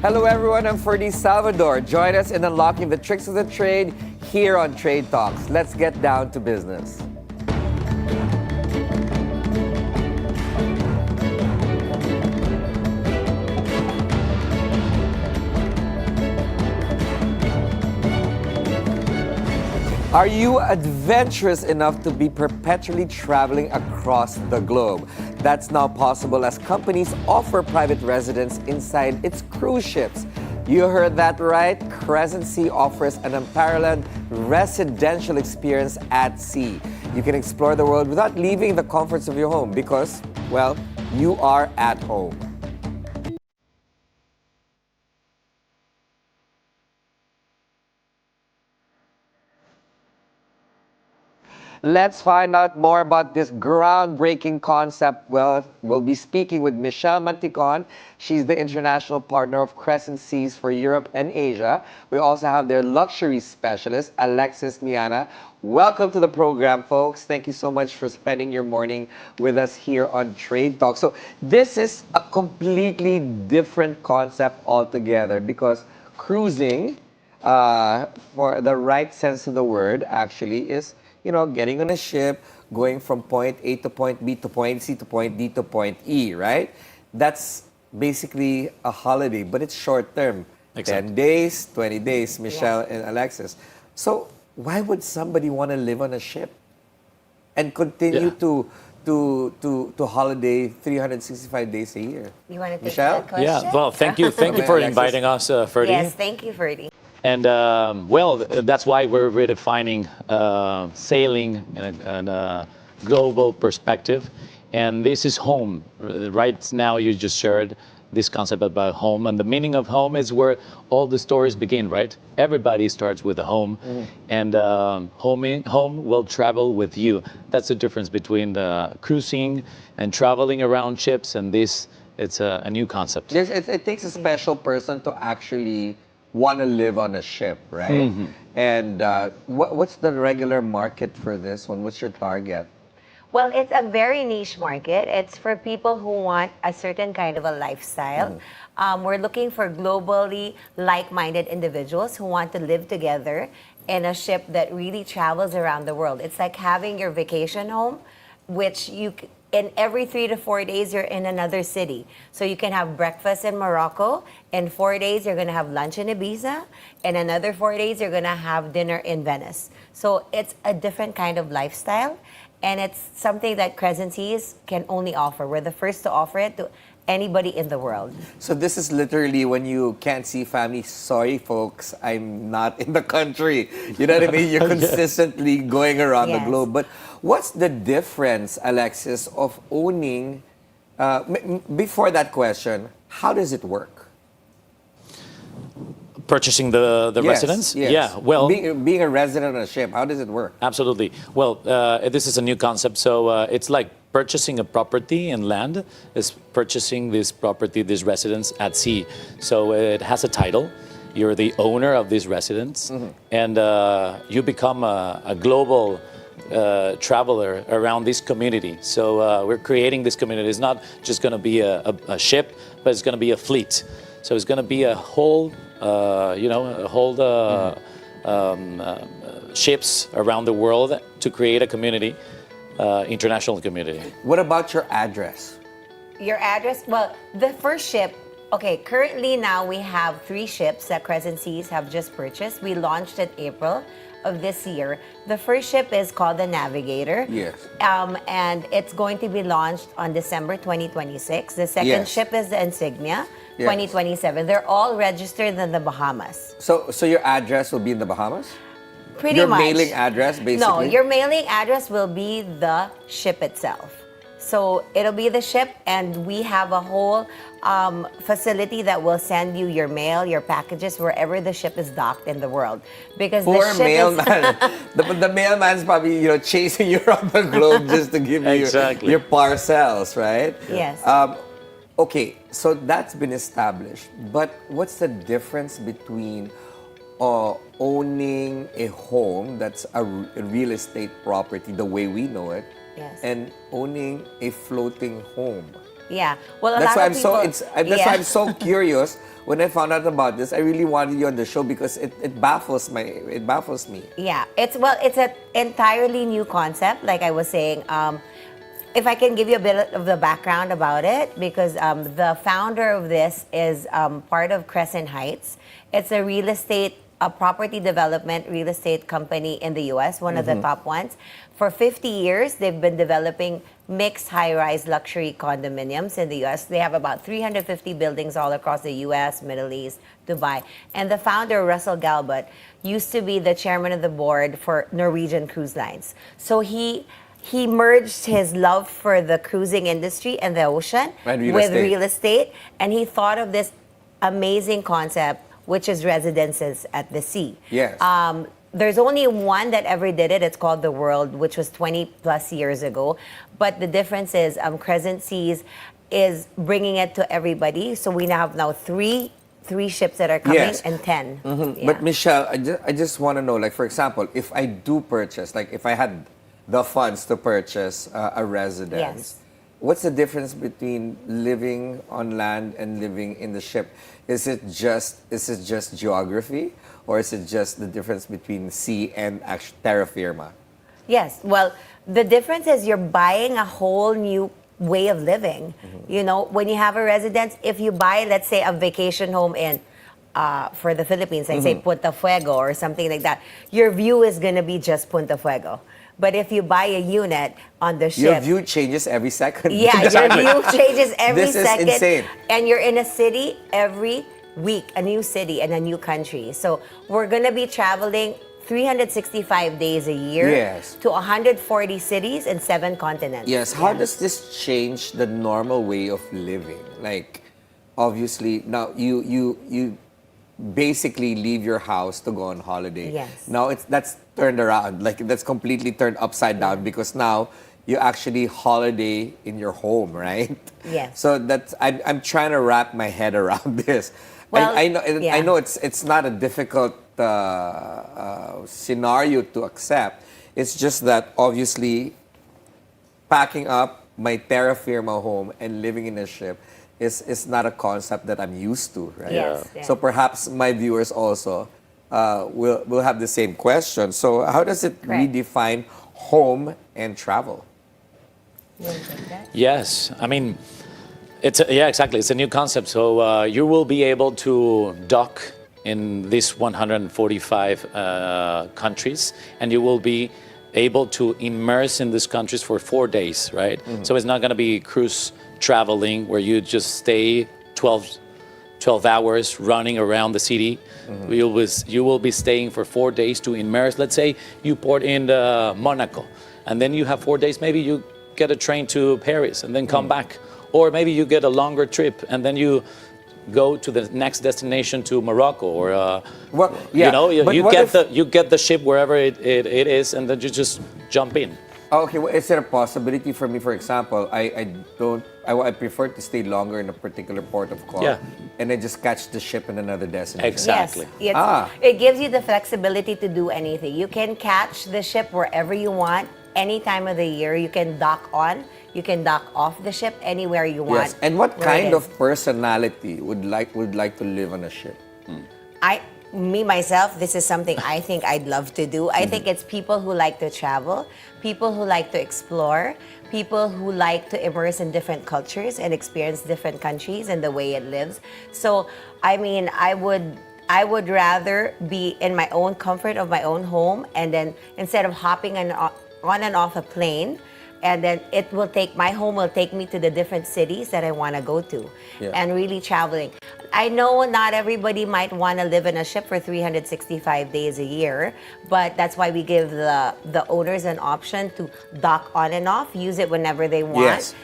Hello everyone, I'm Ferdi Salvador. Join us in unlocking the tricks of the trade here on Trade Talks. Let's get down to business. Are you adventurous enough to be perpetually traveling across the globe? That's now possible as companies offer private residence inside its cruise ships. You heard that right. Crescent Seas offers an unparalleled residential experience at sea. You can explore the world without leaving the comforts of your home because, well, you are at home. Let's find out more about this groundbreaking concept. Well, we'll be speaking with Michelle Mantecon. She's the international partner of Crescent Seas for Europe and Asia. We also have their luxury specialist, Alexis Meana. Welcome to the program, folks. Thank you so much for spending your morning with us here on Trade Talk. So this is a completely different concept altogether because cruising, for the right sense of the word, actually is getting on a ship, going from point A to point B to point C to point D to point E, right? That's basically a holiday, but it's short term. Exactly. 10 days, 20 days, Michelle and Alexis. So why would somebody want to live on a ship and continue to holiday 365 days a year? You want to take Michelle? that question? Yeah, well, thank you for Alexis? inviting us, Ferdi. Yes, thank you, Ferdi. And that's why we're redefining sailing in a global perspective. And this is home. Right now, you just shared this concept about home. And the meaning of home is where all the stories begin, right? Everybody starts with a home. And home will travel with you. That's the difference between cruising and traveling around ships and this. It's a new concept. It takes a special person to actually want to live on a ship, right? And what's the regular market for this one? What's your target? Well, it's a very niche market. It's for people who want a certain kind of a lifestyle. We're looking for globally like-minded individuals who want to live together in a ship that really travels around the world. It's like having your vacation home, which in every 3 to 4 days, you're in another city. So you can have breakfast in Morocco. In 4 days, you're going to have lunch in Ibiza. In another 4 days, you're going to have dinner in Venice. So it's a different kind of lifestyle. And it's something that Crescent Seas can only offer. We're the first to offer it to anybody in the world. So this is literally when you can't see family. Sorry, folks, I'm not in the country. You know what I mean? You're consistently going around the globe. But what's the difference, Alexis, of owning? Before that question, how does it work? Purchasing the residence? Yes. Yeah, well... Being a resident on a ship, how does it work? Absolutely. Well, this is a new concept. So it's like purchasing a property in land is purchasing this property, this residence at sea. So it has a title. You're the owner of this residence. And you become a global traveler around this community. So we're creating this community. It's not just going to be a ship, but it's going to be a fleet. So it's going to be a whole, ships around the world to create a community, international community. What about your address? Your address? Well, the first ship, currently now we have 3 ships that Crescent Seas have just purchased. We launched in April of this year. The first ship is called the Navigator. Yes. And it's going to be launched on December 2026. The second ship is the Insignia, 2027. They're all registered in the Bahamas. So your address will be in the Bahamas? Pretty much. Your mailing address, basically? No, your mailing address will be the ship itself. So it'll be the ship, and we have a whole facility that will send you your mail, your packages, wherever the ship is docked in the world. Because Poor the ship mailman. The mailman's probably chasing you around the globe just to give you your parcels, right? Yes. Okay, so that's been established. But what's the difference between owning a home that's a real estate property the way we know it, Yes. and owning a floating home? Yeah. Well, a That's lot why of people. that's why I'm so curious when I found out about this. I really wanted you on the show because it baffles me. Yeah, it's an entirely new concept. Like I was saying, if I can give you a bit of the background about it, because the founder of this is part of Crescent Heights. It's a property development real estate company in the U.S., one of the top ones. For 50 years, they've been developing mixed high-rise luxury condominiums in the U.S. They have about 350 buildings all across the U.S., Middle East, Dubai. And the founder, Russell Galbut, used to be the chairman of the board for Norwegian Cruise Lines. So he merged his love for the cruising industry and the ocean with real estate, and he thought of this amazing concept, which is residences at the sea. Yes. There's only one that ever did it. It's called The World, which was 20 plus years ago. But the difference is Crescent Seas is bringing it to everybody. So we now have three ships that are coming, Yes. and 10. Yeah. But Michelle, I just want to know, like, for example, if I do purchase, like if I had the funds to purchase a residence, Yes. what's the difference between living on land and living in the ship? Is it just geography, or is it just the difference between sea and terra firma? Yes. Well, the difference is you're buying a whole new way of living. You know, when you have a residence, if you buy, let's say, a vacation home in for the Philippines, like say Punta Fuego or something like that, your view is going to be just Punta Fuego. But if you buy a unit on the ship, Your view changes every second. yeah, your view changes every This is second. insane. And you're in a city every week, a new city and a new country. So we're going to be traveling 365 days a year Yes. to 140 cities and 7 continents. Yes. How does this change the normal way of living? Like, obviously, now you basically leave your house to go on holiday. Yes. Now that's turned around. Like, that's completely turned upside down because now you actually holiday in your home, right? Yes. So I'm trying to wrap my head around this. Well, I know yeah. I know it's not a difficult scenario to accept. It's just that obviously packing up my terra firma home and living in a ship is not a concept that I'm used to, right? Yes, yeah. So perhaps my viewers also will have the same question. So how does it Correct. redefine home and travel? You wanna take that? Yes, I mean, exactly. It's a new concept. So you will be able to dock in these 145 countries, and you will be able to immerse in these countries for 4 days, right? So it's not going to be cruise traveling where you just stay 12 hours running around the city. You will be staying for 4 days to immerse. Let's say you port in Monaco, and then you have 4 days. Maybe you get a train to Paris and then come back. Or maybe you get a longer trip and then you go to the next destination to Morocco, or Well, yeah, you know, but you what get if- you get the ship wherever it is, and then you just jump in. Okay, well, is there a possibility for me, for example, I prefer to stay longer in a particular port of call, Yeah. and then just catch the ship in another destination? Exactly. Yes. Ah. It gives you the flexibility to do anything. You can catch the ship wherever you want, any time of the year. You can dock on, you can dock off the ship anywhere you want. Yes. And what where it kind is. of personality would like to live on a ship? Myself, this is something I think I'd love to do. I think it's people who like to travel, people who like to explore, people who like to immerse in different cultures and experience different countries and the way it lives. So, I mean, I would rather be in my own comfort of my own home, and then instead of hopping on and off a plane, and then my home will take me to the different cities that I want to go to, Yeah. and really traveling. I know not everybody might want to live in a ship for 365 days a year, but that's why we give the owners an option to dock on and off, use it whenever they want. Yes.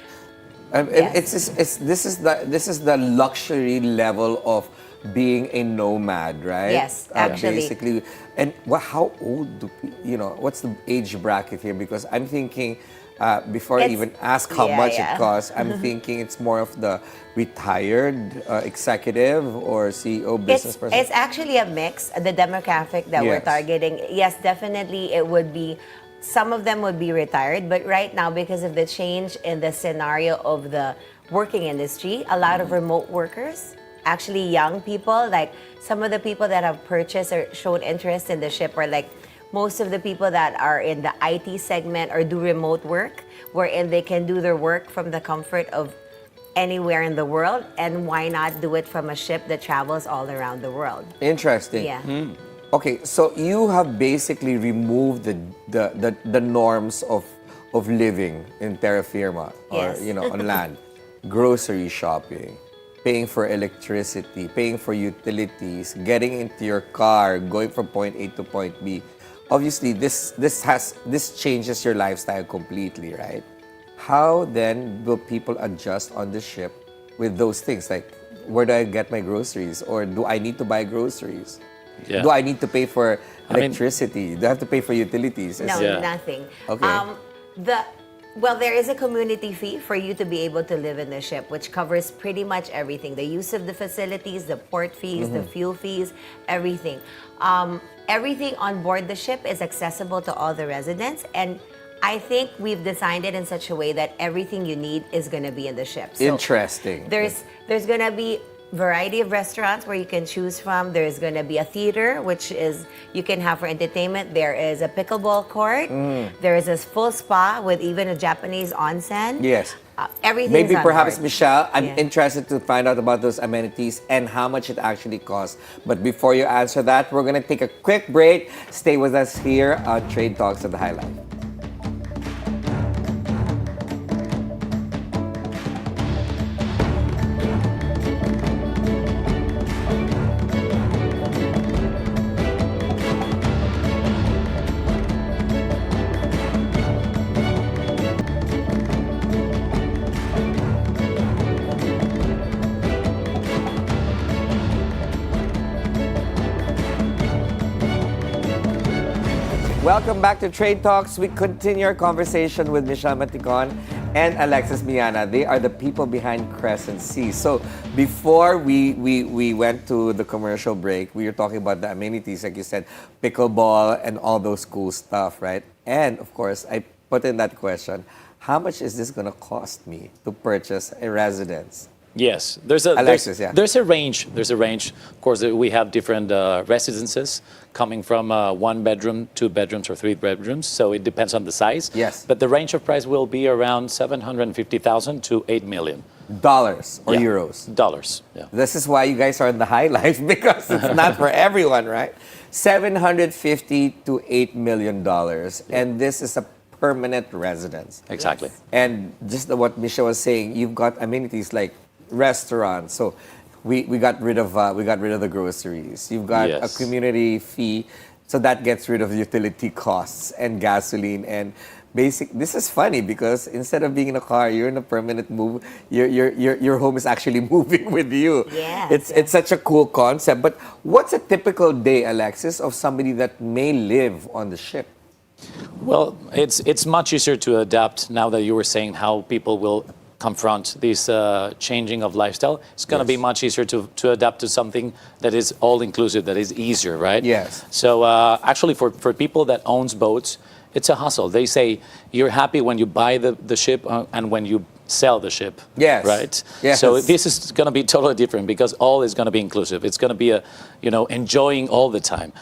This is the luxury level of being a nomad, right? Yes, actually. Basically, and how old what's the age bracket here? Because I'm thinking, before I It's- even ask how yeah, much yeah. it costs, I'm thinking it's more of the retired executive or CEO business person. It's actually a mix, the demographic that we're Yes. targeting. Yes, definitely it would be, some of them would be retired, but right now, because of the change in the scenario of the working industry, a lot of remote workers, actually young people. Like some of the people that have purchased or shown interest in the ship are like most of the people that are in the IT segment or do remote work, wherein they can do their work from the comfort of anywhere in the world. And why not do it from a ship that travels all around the world? Interesting. Yeah. Okay, so you have basically removed the norms of living in terra firma or Yes. on land, grocery shopping, paying for electricity, paying for utilities, getting into your car, going from point A to point B. Obviously, this changes your lifestyle completely, right? How then will people adjust on the ship with those things? Like, where do I get my groceries, or do I need to buy groceries? Yeah. Do I need to pay for I mean- electricity? Do I have to pay for utilities? No, Yeah. nothing. Okay. Well, there is a community fee for you to be able to live in the ship, which covers pretty much everything: the use of the facilities, the port fees, the fuel fees, everything. Everything on board the ship is accessible to all the residents, and I think we've designed it in such a way that everything you need is going to be in the ship. So Interesting. there's going to be variety of restaurants where you can choose from. There's going to be a theater, which is you can have for entertainment. There is a pickleball court. There is a full spa with even a Japanese onsen. Yes. Everything's Maybe on perhaps, board. Michelle, I'm Yeah. interested to find out about those amenities and how much it actually costs. But before you answer that, we're going to take a quick break. Stay with us here on Trade Talks at the Highlight. Welcome back to Trade Talks. We continue our conversation with Michelle Mantecon and Alexis Meana. They are the people behind Crescent Seas. So before we went to the commercial break, we were talking about the amenities, like you said, pickleball and all those cool stuff, right? And of course, I put in that question, how much is this going to cost me to purchase a residence? Yes, there's a Alexis, there's, yeah. there's a range. There's a range. Of course, we have different residences coming from 1 bedroom, 2 bedrooms, or 3 bedrooms. So it depends on the size. Yes. But the range of price will be around 750,000 to 8 million Dollars or Yeah. euros? dollars. Yeah. This is why you guys are in the high life, because it's not for everyone, right? $750 to $8 million. And this is a permanent residence. Exactly. And just what Michelle was saying, you've got amenities like restaurants. So we got rid of the groceries. You've got a Yes. community fee, so that gets rid of utility costs and gasoline and This is funny because instead of being in a car, you're in a permanent move. Your home is actually moving with you. Yes, It's such a cool concept. But what's a typical day, Alexis, of somebody that may live on the ship? Well, it's much easier to adapt now that you were saying how people will confront this changing of lifestyle. It's going to be much easier to adapt to something that is all-inclusive, that is easier, right? Yes. So actually, for people that owns boats, it's a hustle. They say you're happy when you buy the ship and when you sell the ship. Yes. Right? Yes. So this is going to be totally different because all is going to be inclusive. It's going to be enjoying all the time.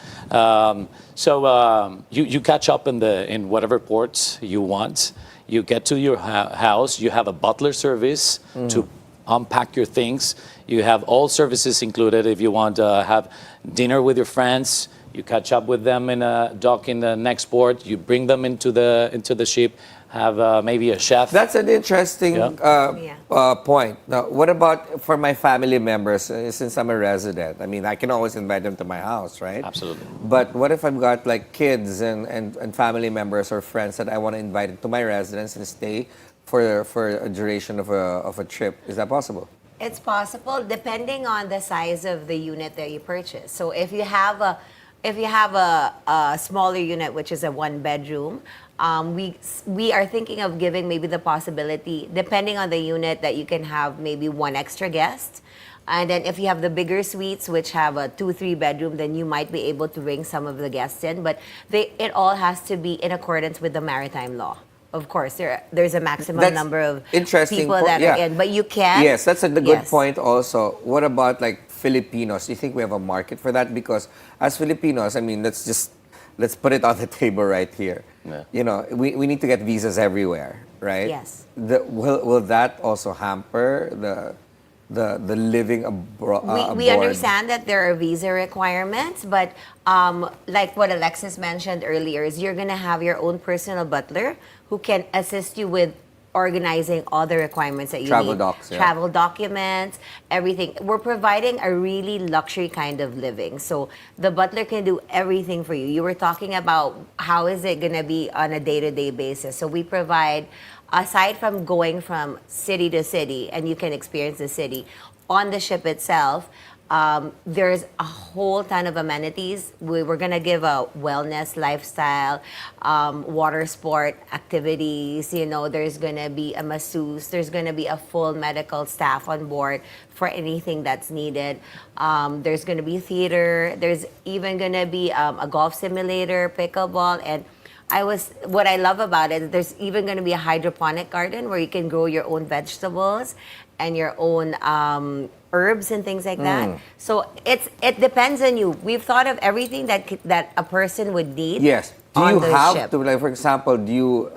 You catch up in whatever ports you want. You get to your house. You have a butler service to unpack your things. You have all services included. If you want to have dinner with your friends, you catch up with them in a dock in the next port. You bring them into the ship. Have maybe a chef. That's an interesting point. Now, what about for my family members? Since I'm a resident, I mean, I can always invite them to my house, right? Absolutely. But what if I've got like kids and family members or friends that I want to invite to my residence and stay for a duration of a trip? Is that possible? It's possible depending on the size of the unit that you purchase. So if you have a smaller unit, which is a 1-bedroom, we are thinking of giving maybe the possibility, depending on the unit, that you can have maybe 1 extra guest. And then if you have the bigger suites, which have a 2-3 bedroom, then you might be able to bring some of the guests in. But it all has to be in accordance with the maritime law. of course, there's a maximum That's number of interesting people po- that yeah. are in, but you can. Yes, that's the good Yes. point also. What about like Filipinos? Do you think we have a market for that? Because as Filipinos, I mean, let's put it on the table right here. Yeah. You know, we need to get visas everywhere, right? Yes. Will that also hamper the living abroad? We understand that there are visa requirements, but like what Alexis mentioned earlier, is you're gonna have your own personal butler who can assist you with organizing all the requirements that you Travel need. docs, yeah. Travel documents, everything. We're providing a really luxury kind of living. So the butler can do everything for you. You were talking about how is it gonna be on a day-to-day basis. So we provide, aside from going from city to city, and you can experience the city, on the ship itself, there's a whole ton of amenities. We're gonna give a wellness lifestyle, water sport activities. You know, there's gonna be a masseuse. There's gonna be a full medical staff on board for anything that's needed. There's gonna be theater. There's even gonna be a golf simulator, pickleball, and what I love about it, there's even going to be a hydroponic garden where you can grow your own vegetables and your own herbs and things like that. So it depends on you. We've thought of everything that a person would need. Yes. Do on you the have ship. to, like, for example, do you,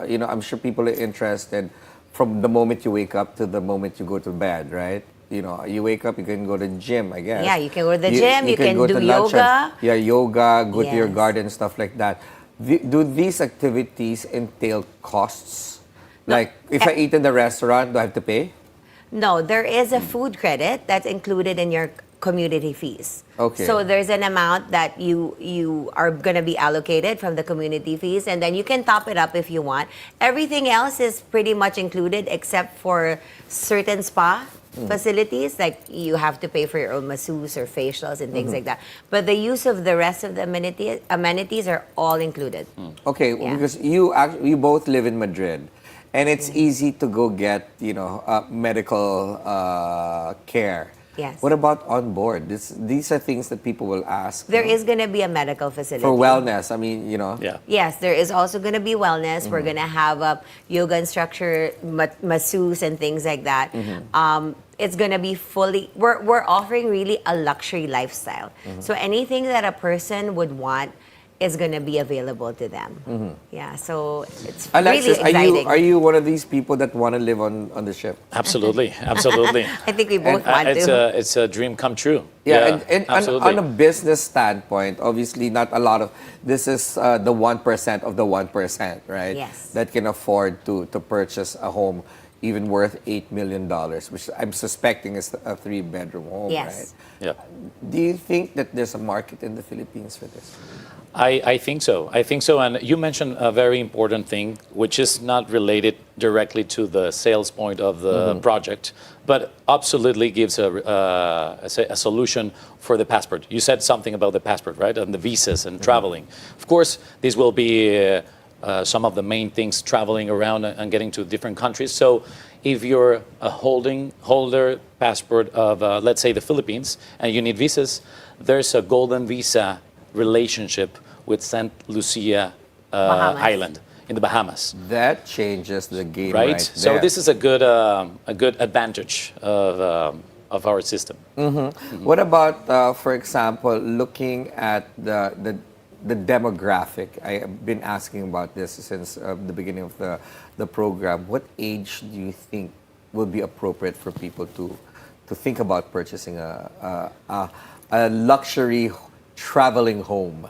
you know, I'm sure people are interested from the moment you wake up to the moment you go to bed, right? You know, you wake up, you can go to the gym, I guess. Yeah, you can go to the gym, you can go do to lunch yoga. yeah, yoga, go to your Yes. garden, stuff like that. Do these activities entail costs? Like, if I eat in the restaurant, do I have to pay? No, there is a food credit that's included in your community fees. Okay. So there's an amount that you are going to be allocated from the community fees, and then you can top it up if you want. Everything else is pretty much included except for certain spa facilities, like you have to pay for your own masseuse or facials and things like that. But the use of the rest of the amenities are all included. Okay, Yeah. because you both live in Madrid, and it's easy to go get, you know, medical care. Yes. What about on board? These are things that people will ask. There you know, is going to be a medical facility. for wellness. I mean, you know. Yeah. Yes, there is also going to be wellness. We're going to have a yoga instructor, masseuse, and things like that. It's going to be fully. We're offering really a luxury lifestyle. So anything that a person would want is going to be available to them. Yeah, so it's Alexis, really exciting. are you one of these people that want to live on the ship? Absolutely, absolutely. I think we both want to. It's a dream come true. Yeah, and absolutely. on a business standpoint, obviously not a lot of, this is the 1% of the 1%, right? Yes. That can afford to purchase a home even worth $8 million, which I'm suspecting is a 3-bedroom home, Yes. Yeah. right? Do you think that there's a market in the Philippines for this? I think so. I think so. And you mentioned a very important thing, which is not related directly to the sales point of the project, but absolutely gives a solution for the passport. You said something about the passport, right? And the visas and traveling. Of course, these will be some of the main things, traveling around and getting to different countries. So if you're a holder passport of, let's say, the Philippines, and you need visas, there's a golden visa relationship with St. Lucia Bahamas. Island in the Bahamas, That changes the game right? right So there. this is a good advantage of our system. What about, for example, looking at the demographic? I have been asking about this since the beginning of the program. What age do you think would be appropriate for people to think about purchasing a luxury traveling home?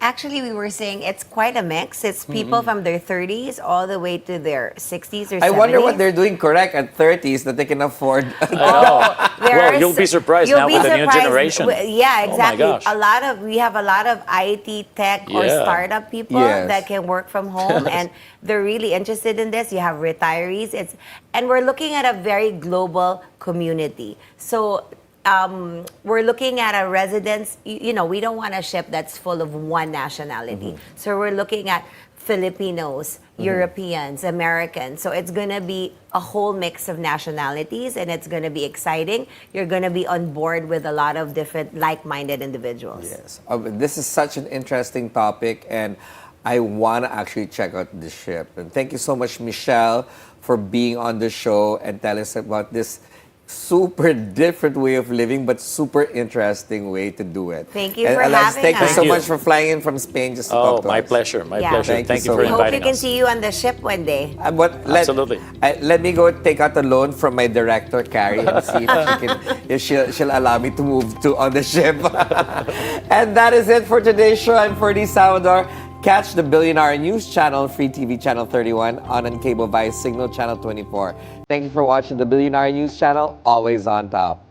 Actually, we were saying it's quite a mix. It's people from their 30s all the way to their 60s or 70s. I wonder what they're doing correct at 30s that they can afford. I know. Well, you'll be surprised now with the new generation. Yeah, exactly. Oh my gosh. We have a lot of IT tech or Yeah. startup people Yes. that can work from home, and they're really interested in this. You have retirees. And we're looking at a very global community. So we're looking at a residence. You know, we don't want a ship that's full of one nationality. So we're looking at Filipinos, Europeans, Americans. So it's going to be a whole mix of nationalities, and it's going to be exciting. You're going to be on board with a lot of different like-minded individuals. Yes. This is such an interesting topic, and I want to actually check out the ship. And thank you so much, Michelle, for being on the show and telling us about this super different way of living, but super interesting way to do it. Thank you and for Alex, having thank you us. so Thank you. much for flying in from Spain just to Oh, talk to my us. pleasure. My Yeah. pleasure. Thank you Thank you so for much. Hope you inviting can us. see you on the ship one day. Absolutely. Let me go take out a loan from my director, Carrie, and see if she'll allow me to move to on the ship. And that is it for today's show. I'm Ferdi Salvador. Catch the Bilyonaryo News Channel, Free TV Channel 31, on cable via Cignal Channel 24. Thank you for watching the Bilyonaryo News Channel, always on top.